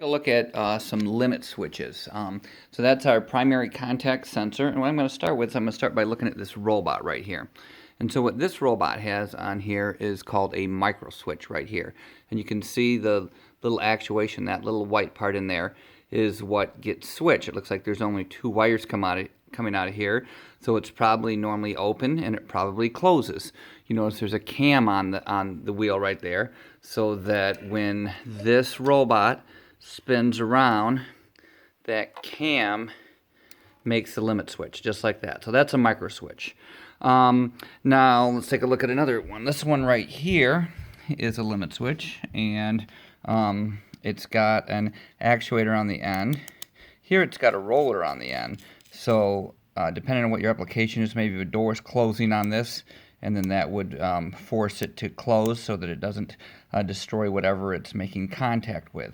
A look at some limit switches. So that's our primary contact sensor. And what I'm going to start with is I'm going to start by looking at this robot right here. And so what this robot has on here is called a micro switch right here. And you can see the little actuation, that little white part in there is what gets switched. It looks like there's only two wires coming out of here. So it's probably normally open and it probably closes. You notice there's a cam on the wheel right there, so that when this robot spins around, that cam makes the limit switch, just like that. So that's a micro switch. Now let's take a look at another one. This one right here is a limit switch, and it's got an actuator on the end. Here it's got a roller on the end. So depending on what your application is, maybe the door is closing on this, and then that would force it to close so that it doesn't destroy whatever it's making contact with.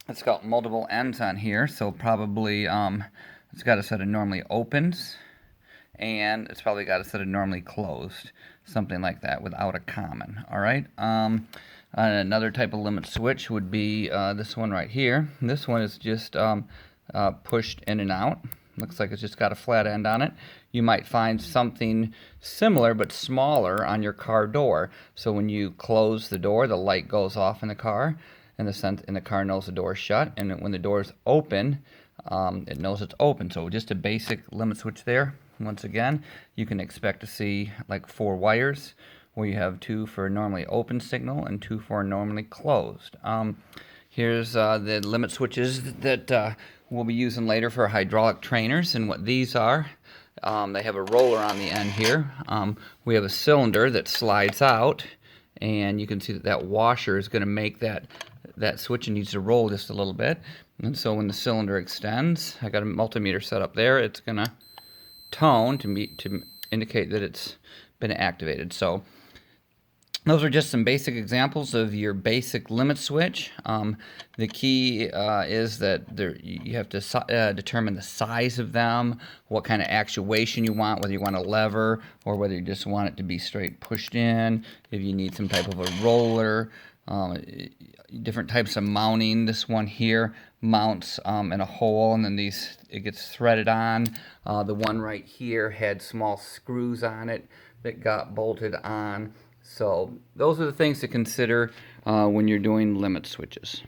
It's got multiple ends on here, so probably it's got a set of normally opens, and it's probably got a set of normally closed, something like that, without a common. All right. Another type of limit switch would be this one right here. This one is just pushed in and out. Looks like it's just got a flat end on it. You might find something similar but smaller on your car door. So when you close the door, the light goes off in the car, and the car knows the door is shut. And when the door is open, it knows it's open. So just a basic limit switch there. Once again, you can expect to see like 4 wires, where you have 2 for a normally open signal and 2 for a normally closed. Here's the limit switches that we'll be using later for hydraulic trainers, and what these are. They have a roller on the end here. We have a cylinder that slides out, and you can see that washer is going to make that switch, and needs to roll just a little bit. And so when the cylinder extends, I got a multimeter set up there. It's going to tone to indicate that it's been activated. So those are just some basic examples of your basic limit switch. The key is that you have to determine the size of them, what kind of actuation you want, whether you want a lever or whether you just want it to be straight pushed in, if you need some type of a roller, different types of mounting. This one here mounts in a hole, and then it gets threaded on. The one right here had small screws on it that got bolted on. So those are the things to consider when you're doing limit switches.